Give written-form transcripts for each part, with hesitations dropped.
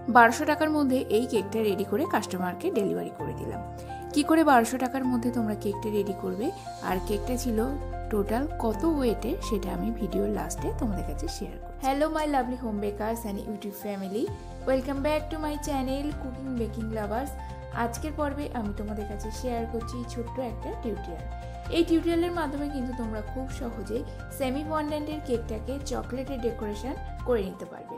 1200 টাকার মধ্যে এই কেকটা রেডি করে কাস্টমারকে ডেলিভারি করে দিলাম। কি করে 1200 টাকার মধ্যে তোমরা কেকটা রেডি করবে আর কেকটা ছিল টোটাল কত ওয়েটে সেটা আমি ভিডিওর লাস্টে তোমাদের কাছে শেয়ার করব। Hello my lovely home bakers and YouTube family, welcome back to my channel cooking baking lovers. আজকের পর্বে আমি তোমাদের কাছে শেয়ার করছি ছোট্ট একটা টিউটোরিয়াল। এই টিউটোরিয়ালের মাধ্যমে কিন্তু তোমরা খুব সহজেই সেমি ফন্ডেন্টের কেকটাকে চকলেটের ডেকোরেশন করে নিতে পারবে।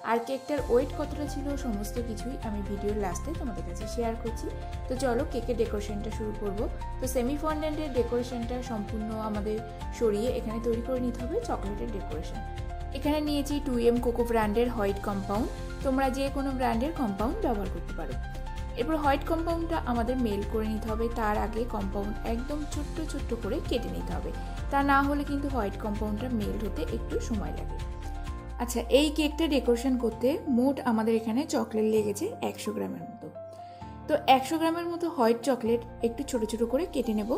আর কেকটার ওয়েট কতটা ছিল সমস্ত কিছুই আমি ভিডিওর লাস্টে তোমাদের কাছে শেয়ার করছি। তো চলো কেকের ডেকোরেশনটা শুরু করব। তো সেমি ফন্ডেন্টের ডেকোরেশনটা সম্পূর্ণ আমাদের সরিয়ে এখানে তৈরি করে নিতে হবে চকলেটের ডেকোরেশন। এখানে নিয়েছি 2M কোকো ব্র্যান্ডের হোয়াইট কম্পাউন্ড, তোমরা যে কোনো ব্র্যান্ডের কম্পাউন্ড ব্যবহার করতে পারো। এরপর হোয়াইট কম্পাউন্ডটা আমাদের মেল্ট করে নিতে হবে। তার আগে কম্পাউন্ড একদম ছোট্ট ছোট্ট করে কেটে নিতে হবে, তা না হলে কিন্তু হোয়াইট কম্পাউন্ডটা মেল্ট হতে একটু সময় লাগে। আচ্ছা, এই কেকটা ডেকোরেশন করতে মোট আমাদের এখানে চকলেট লেগেছে 100 গ্রামের মতো। তো 100 গ্রামের মতো হোয়াইট চকলেট একটু ছোট ছোট করে কেটে নেব।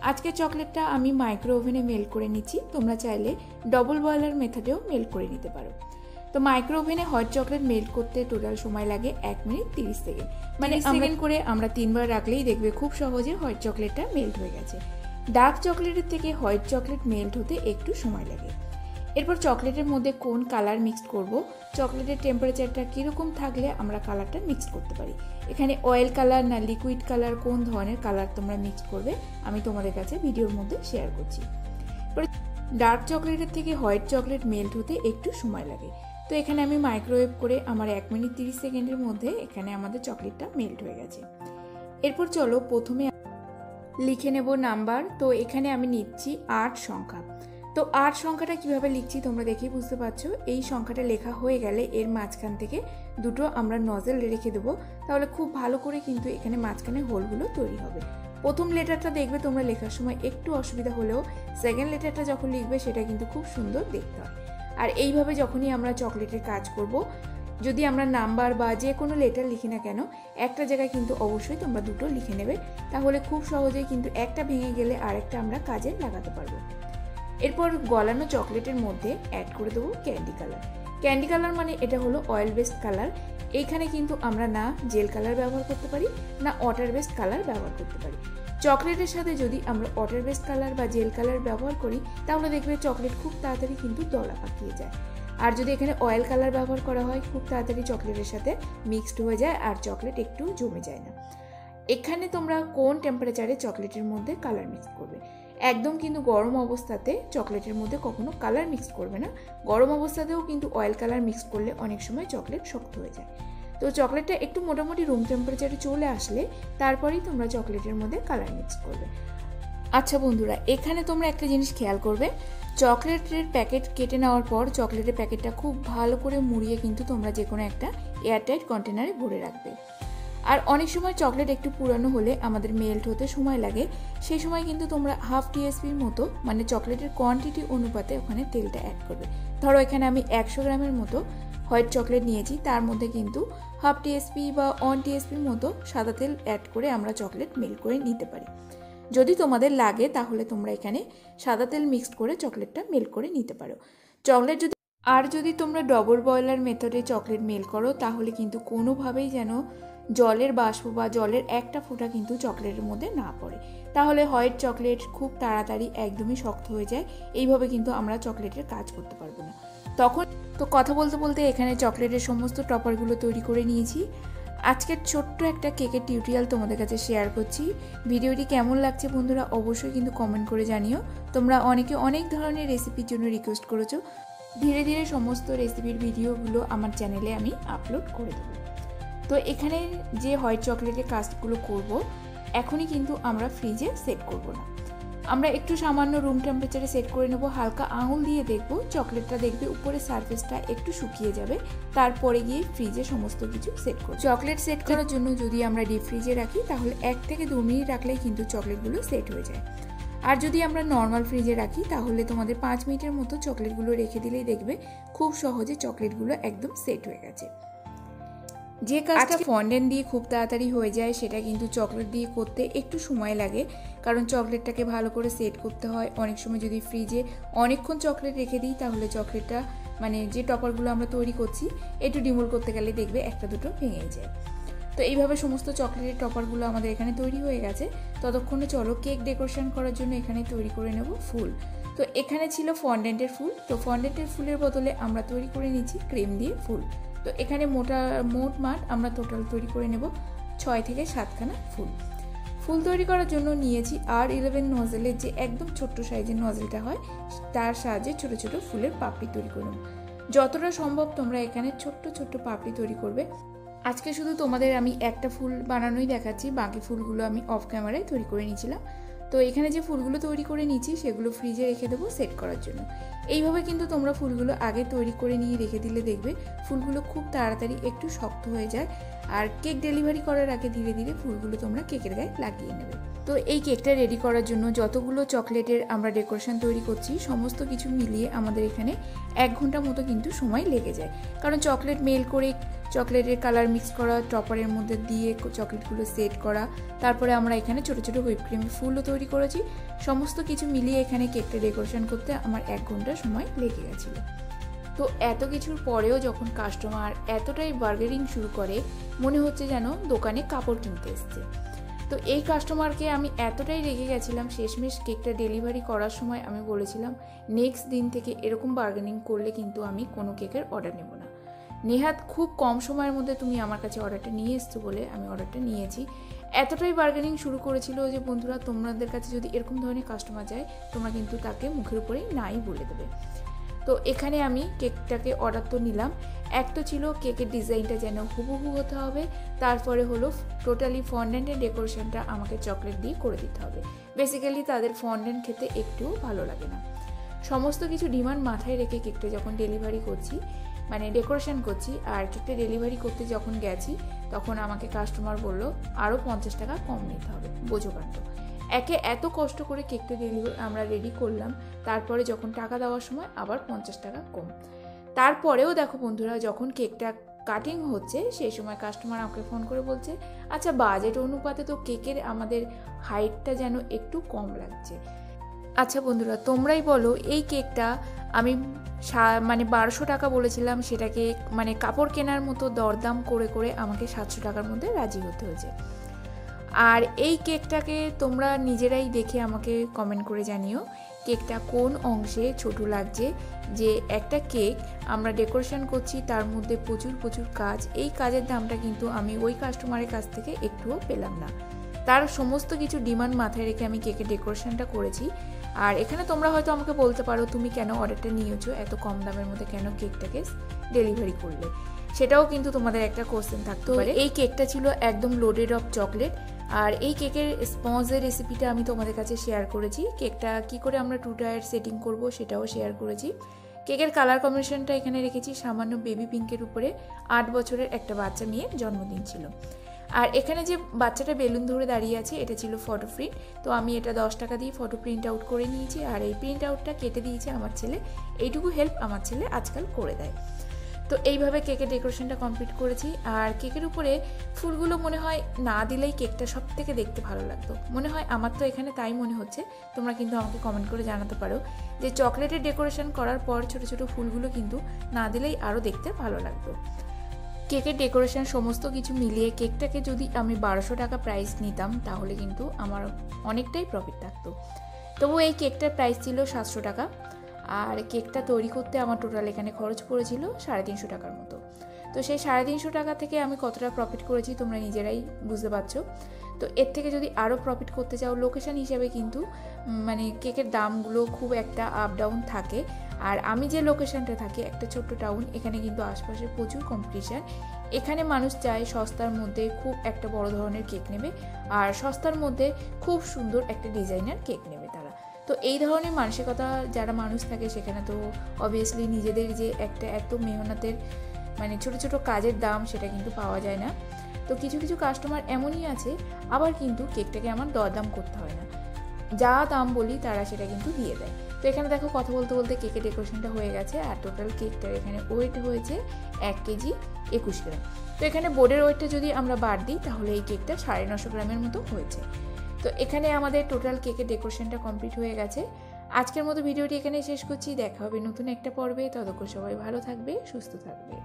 আজকে চকলেটটা আমি মাইক্রো ওভেনে মেল্ট করে নিচ্ছি, তোমরা চাইলে ডবল বয়লার মেথডেও মেল্ট করে নিতে পারো। তো মাইক্রো ওভেনে হোয়াইট চকলেট মেল্ট করতে টোটাল সময় লাগে 1 মিনিট 30 সেকেন্ড, মানে সেকেন্ড করে আমরা 3 বার রাখলেই দেখবে খুব সহজে হোয়াইট চকলেটটা মেল্ট হয়ে গেছে। ডার্ক চকলেটের থেকে হোয়াইট চকলেট মেল্ট হতে একটু সময় লাগে। এরপর চকলেটের মধ্যে কোন কালার মিক্স করব, চকলেটের টেম্পারেচারটা কীরকম থাকলে আমরা কালারটা মিক্স করতে পারি। এখানে অয়েল কালার না লিকুইড কালার, কোন ধরনের কালার তোমরা মিক্স করবে আমি তোমাদের কাছে ভিডিওর মধ্যে শেয়ার করছি। ডার্ক চকলেটের থেকে হোয়াইট চকলেট মেল্ট হতে একটু সময় লাগে। তো এখানে আমি মাইক্রোওয়েভ করে আমার 1 মিনিট 30 সেকেন্ডের মধ্যে এখানে আমাদের চকলেটটা মেল্ট হয়ে গেছে। এরপর চলো প্রথমে লিখে নেব নাম্বার। তো এখানে আমি নিচ্ছি 8 সংখ্যা। তো 8 সংখ্যাটা কিভাবে লিখছি তোমরা দেখেই বুঝতে পারছো। এই সংখ্যাটা লেখা হয়ে গেলে এর মাঝখান থেকে দুটো আমরা নজেল রেখে দেবো, তাহলে খুব ভালো করে কিন্তু এখানে মাঝখানে হোলগুলো তৈরি হবে। প্রথম লেটারটা দেখবে তোমরা লেখার সময় একটু অসুবিধা হলেও সেকেন্ড লেটারটা যখন লিখবে সেটা কিন্তু খুব সুন্দর দেখতে হয়। আর এইভাবে যখনই আমরা চকলেটের কাজ করব, যদি আমরা নাম্বার বা যে কোনো লেটার লিখি না কেন, একটা জায়গায় কিন্তু অবশ্যই তোমরা দুটো লিখে নেবে, তাহলে খুব সহজেই কিন্তু একটা ভেঙে গেলে আরেকটা আমরা কাজে লাগাতে পারবো। এরপর গলানো চকলেটের মধ্যে অ্যাড করে দেবো ক্যান্ডি কালার। ক্যান্ডি কালার মানে এটা হলো অয়েল বেসড কালার। এইখানে কিন্তু আমরা না জেল কালার ব্যবহার করতে পারি না ওয়াটার বেসড কালার ব্যবহার করতে পারি। চকলেটের সাথে যদি আমরা ওয়াটার বেসড কালার বা জেল কালার ব্যবহার করি তাহলে দেখবে চকলেট খুব তাড়াতাড়ি কিন্তু দলা পাকিয়ে যায়। আর যদি এখানে অয়েল কালার ব্যবহার করা হয় খুব তাড়াতাড়ি চকলেটের সাথে মিক্সড হয়ে যায় আর চকলেট একটু জমে যায় না। এখানে তোমরা কোন টেম্পারেচারে চকলেটের মধ্যে কালার মিক্স করবে, একদম কিন্তু গরম অবস্থাতে চকলেটের মধ্যে কখনো কালার মিক্স করবে না। গরম অবস্থাতেও কিন্তু অয়েল কালার মিক্স করলে অনেক সময় চকলেট শক্ত হয়ে যায়। তো চকলেটটা একটু মোটামুটি রুম টেম্পারেচারে চলে আসলে তারপরেই তোমরা চকলেটের মধ্যে কালার মিক্স করবে। আচ্ছা বন্ধুরা, এখানে তোমরা একটা জিনিস খেয়াল করবে, চকলেটের প্যাকেট কেটে নেওয়ার পর চকলেটের প্যাকেটটা খুব ভালো করে মুড়িয়ে কিন্তু তোমরা যে কোনো একটা এয়ারটাইট কন্টেনারে ভরে রাখবে। আর অনেক সময় চকলেট একটু পুরানো হলে আমাদের মেল্ট হতে সময় লাগে, সেই সময় কিন্তু তোমরা হাফ টিএসপির মতো মানে চকলেটের কোয়ান্টিটি অনুপাতে ওখানে তেলটা অ্যাড করবে। ধরো এখানে আমি 100 গ্রামের মতো হোয়াইট চকলেট নিয়েছি, তার মধ্যে কিন্তু হাফ টিএসপি বা 1 টিএসপির মতো সাদা তেল অ্যাড করে আমরা চকলেট মেল্ট করে নিতে পারি। যদি তোমাদের লাগে তাহলে তোমরা এখানে সাদা তেল মিক্সড করে চকলেটটা মেল্ট করে নিতে পারো। চকলেট যদি তোমরা ডবল বয়লার মেথডে চকলেট মেল্ট করো তাহলে কিন্তু কোনোভাবেই যেন জলের বাষ্প বা জলের একটা ফোঁটা কিন্তু চকলেটের মধ্যে না পড়ে, তাহলে হোয়াইট চকলেট খুব তাড়াতাড়ি একদমই শক্ত হয়ে যায়। এইভাবে কিন্তু আমরা চকলেটের কাজ করতে পারবো না। তখন তো কথা বলতে বলতে এখানে চকলেটের সমস্ত টপারগুলো তৈরি করে নিয়েছি। আজকের ছোট্ট একটা কেকের টিউটোরিয়াল তোমাদের কাছে শেয়ার করছি। ভিডিওটি কেমন লাগছে বন্ধুরা অবশ্যই কিন্তু কমেন্ট করে জানিও। তোমরা অনেকে অনেক ধরনের রেসিপির জন্য রিকোয়েস্ট করেছো, ধীরে ধীরে সমস্ত রেসিপির ভিডিওগুলো আমার চ্যানেলে আমি আপলোড করে দেবো। তো এখানে যে হোয়াইট চকলেটের কাজগুলো করব এখনই কিন্তু আমরা ফ্রিজে সেট করব না, আমরা একটু সামান্য রুম টেম্পারেচারে সেট করে নেব। হালকা আঙুল দিয়ে দেখব চকলেটটা দেখবে উপরে সারফেসটা একটু শুকিয়ে যাবে, তারপরে গিয়ে ফ্রিজে সমস্ত কিছু সেট করব। চকলেট সেট করার জন্য যদি আমরা ডিপ ফ্রিজে রাখি তাহলে 1 থেকে 2 মিনিট রাখলেই কিন্তু চকলেটগুলো সেট হয়ে যায়। আর যদি আমরা নর্মাল ফ্রিজে রাখি তাহলে তোমাদের 5 মিনিটের মতো চকলেটগুলো রেখে দিলেই দেখবে খুব সহজে চকলেটগুলো একদম সেট হয়ে গেছে। যে কাজটা ফন্ডেন্ট দিয়ে খুব তাড়াতাড়ি হয়ে যায় সেটা কিন্তু চকলেট দিয়ে করতে একটু সময় লাগে, কারণ চকলেটটাকে ভালো করে সেট করতে হয়। অনেক সময় যদি ফ্রিজে অনেকক্ষণ চকলেট রেখে দিই তাহলে চকলেটটা মানে যে টপারগুলো আমরা তৈরি করছি একটু ডিমোল করতে গেলে দেখবে একটা দুটো ভেঙে যায়। তো এইভাবে সমস্ত চকলেটের টপারগুলো আমাদের এখানে তৈরি হয়ে গেছে। ততক্ষণে চলো কেক ডেকোরেশন করার জন্য এখানে তৈরি করে নেব ফুল। তো এখানে ছিল ফন্ডেন্টের ফুল, তো ফন্ডেন্টের ফুলের বদলে আমরা তৈরি করে নিচ্ছি ক্রিম দিয়ে ফুল। তো এখানে মোট মাঠ আমরা টোটাল তৈরি করে নেব 6 থেকে 7খানা ফুল। ফুল তৈরি করার জন্য নিয়েছি R11 নজেলের যে একদম ছোট্ট সাইজের নজেলটা হয়, তার সাহায্যে ছোট ছোট ফুলের পাপড়ি তৈরি করে নেব। যতটা সম্ভব তোমরা এখানে ছোট্ট ছোট্ট পাপড়ি তৈরি করবে। আজকে শুধু তোমাদের আমি একটা ফুল বানানোই দেখাচ্ছি, বাকি ফুলগুলো আমি অফ ক্যামেরায় তৈরি করে নিয়েছিলাম। তো এখানে যে ফুলগুলো তৈরি করে নিয়েছি সেগুলো ফ্রিজে রেখে দেবো সেট করার জন্য। এইভাবে কিন্তু তোমরা ফুলগুলো আগে তৈরি করে নিয়ে রেখে দিলে দেখবে ফুলগুলো খুব তাড়াতাড়ি একটু শক্ত হয়ে যায়। আর কেক ডেলিভারি করার আগে ধীরে ধীরে ফুলগুলো তোমরা কেকের গায়ে লাগিয়ে নেবে। তো এই কেকটা রেডি করার জন্য যতগুলো চকলেটের আমরা ডেকোরেশন তৈরি করছি সমস্ত কিছু মিলিয়ে আমাদের এখানে 1 ঘন্টা মতো কিন্তু সময় লেগে যায়। কারণ চকলেট মেল করে চকলেটের কালার মিক্স করা, টপারের মধ্যে দিয়ে চকলেটগুলো সেট করা, তারপরে আমরা এখানে ছোটো ছোটো হুইপ ক্রিমের ফুলও তৈরি করেছি। সমস্ত কিছু মিলিয়ে এখানে কেকটা ডেকোরেশন করতে আমার 1 ঘন্টা সময় লেগে গেছিলো। তো এত কিছুর পরেও যখন কাস্টমার এতটাই বার্গেনিং শুরু করে মনে হচ্ছে যেন দোকানে কাপড় কিনতে এসছে। তো এই কাস্টমারকে আমি এতটাই রেগে গেছিলাম, শেষমেশ কেকটা ডেলিভারি করার সময় আমি বলেছিলাম নেক্সট দিন থেকে এরকম বার্গেনিং করলে কিন্তু আমি কোনো কেকের অর্ডার নেব না। নেহাত খুব কম সময়ের মধ্যে তুমি আমার কাছে অর্ডারটা নিয়ে এসছো বলে আমি অর্ডারটা নিয়েছি। এতটাই বার্গেনিং শুরু করেছিল যে বন্ধুরা তোমাদের কাছে যদি এরকম ধরনের কাস্টমার যায় তোমরা কিন্তু তাকে মুখের উপরেই নাই বলে দেবে। তো এখানে আমি কেকটাকে অর্ডার তো নিলাম। এক তো ছিল কেকের ডিজাইনটা যেন হুবহু হতে হবে, তারপরে হলো টোটালি ফন্ডেন্টের ডেকোরেশনটা আমাকে চকলেট দিয়ে করে দিতে হবে। বেসিক্যালি তাদের ফন্ডেন্ট খেতে একটুও ভালো লাগে না। সমস্ত কিছু ডিমান্ড মাথায় রেখে কেকটা যখন ডেলিভারি করছি, মানে ডেকোরেশন করছি, আর কেকটা ডেলিভারি করতে যখন গেছি তখন আমাকে কাস্টমার বলল আরও 50 টাকা কম নিতে হবে। বোঝো কাণ্ড, একে এত কষ্ট করে কেকটা আমরা রেডি করলাম, তারপরে যখন টাকা দেওয়ার সময় আবার 50 টাকা কম। তারপরেও দেখো বন্ধুরা, যখন কেকটা কাটিং হচ্ছে সেই সময় কাস্টমার আমাকে ফোন করে বলছে আচ্ছা বাজেট অনুপাতে তো কেকের আমাদের হাইটটা যেন একটু কম লাগছে। আচ্ছা বন্ধুরা তোমরাই বলো, এই কেকটা আমি মানে 1200 টাকা বলেছিলাম, সেটাকে মানে কাপড় কেনার মতো দরদাম করে করে আমাকে 700 টাকার মধ্যে রাজি হতে হয়েছে। আর এই কেকটাকে তোমরা নিজেরাই দেখে আমাকে কমেন্ট করে জানিও কেকটা কোন অংশে ছোট লাগছে। যে একটা কেক আমরা ডেকোরেশন করছি তার মধ্যে প্রচুর প্রচুর কাজ, এই কাজের দামটা কিন্তু আমি ওই কাস্টমারের কাছ থেকে একটুও পেলাম না। তার সমস্ত কিছু ডিমান্ড মাথায় রেখে আমি কেকের ডেকোরেশনটা করেছি। আর এখানে তোমরা হয়তো আমাকে বলতে পারো তুমি কেন অর্ডারটা নিয়েছো, এত কম দামের মধ্যে কেন কেকটাকে ডেলিভারি করলে, সেটাও কিন্তু তোমাদের একটা কোশ্চেন থাকতে পারে। এই কেকটা ছিল একদম লোডেড অফ চকলেট। আর এই কেকের স্পঞ্জের রেসিপিটা আমি তোমাদের কাছে শেয়ার করেছি, কেকটা কি করে আমরা 2 টায়ার সেটিং করব সেটাও শেয়ার করেছি। কেকের কালার কম্বিনেশনটা এখানে রেখেছি সামান্য বেবি পিঙ্কের উপরে। 8 বছরের একটা বাচ্চা মেয়ের জন্মদিন ছিল। আর এখানে যে বাচ্চাটা বেলুন ধরে দাঁড়িয়ে আছে এটা ছিল ফটো প্রিন্ট। তো আমি এটা 10 টাকা দিয়ে ফটো প্রিন্ট আউট করে নিয়েছি, আর এই প্রিন্ট আউটটা কেটে দিয়েছে আমার ছেলে। এইটুকু হেল্প আমার ছেলে আজকাল করে দেয়। তো এইভাবে কেকের ডেকোরেশনটা কমপ্লিট করেছি। আর কেকের উপরে ফুলগুলো মনে হয় না দিলেই কেকটা সব থেকে দেখতে ভালো লাগতো, মনে হয় আমার তো এখানে তাই মনে হচ্ছে। তোমরা কিন্তু আমাকে কমেন্ট করে জানাতে পারো যে চকলেটের ডেকোরেশন করার পর ছোটো ছোটো ফুলগুলো কিন্তু না দিলেই আরও দেখতে ভালো লাগতো। কেকের ডেকোরেশন সমস্ত কিছু মিলিয়ে কেকটাকে যদি আমি 1200 টাকা প্রাইস নিতাম তাহলে কিন্তু আমার অনেকটাই প্রফিট থাকতো। তবু এই কেকটার প্রাইস ছিল 700 টাকা। আর কেকটা তৈরি করতে আমার টোটাল এখানে খরচ পড়েছিল 350 টাকার মতো। তো সেই 350 টাকা থেকে আমি কতটা প্রফিট করেছি তোমরা নিজেরাই বুঝতে পারছো। তো এর থেকে যদি আরও প্রফিট করতে চাও, লোকেশান হিসাবে কিন্তু মানে কেকের দামগুলো খুব একটা আপ ডাউন থাকে। আর আমি যে লোকেশানটা থাকি একটা ছোট্ট টাউন, এখানে কিন্তু আশপাশে প্রচুর কম্পিটিশান। এখানে মানুষ চায় সস্তার মধ্যে খুব একটা বড় ধরনের কেক নেবে, আর সস্তার মধ্যে খুব সুন্দর একটা ডিজাইনার কেক নেবে তারা। তো এই ধরনের মানসিকতা যারা মানুষ থাকে সেখানে তো অবভিয়াসলি নিজেদের যে একটা এত মেহনতের মানে ছোটো ছোটো কাজের দাম সেটা কিন্তু পাওয়া যায় না। তো কিছু কিছু কাস্টমার এমনই আছে, আবার কিন্তু কেকটাকে আমার দরদাম করতে হয় না, যা দাম বলি তারা সেটা কিন্তু দিয়ে দেয়। তো এখানে দেখো কথা বলতে বলতে কেকের ডেকোরেশনটা হয়ে গেছে। আর টোটাল কেকটার এখানে ওয়েট হয়েছে 1 কেজি 21 গ্রাম। তো এখানে বোর্ডের ওয়েটটা যদি আমরা বাদ দিই তাহলে এই কেকটা 950 গ্রামের মতো হয়েছে। তো এখানে আমাদের টোটাল কেকের ডেকোরেশনটা কমপ্লিট হয়ে গেছে। আজকের মতো ভিডিওটি এখানে শেষ করছি। দেখা হবে নতুন একটা পর্বে। ততক্ষণ সবাই ভালো থাকবে, সুস্থ থাকবে।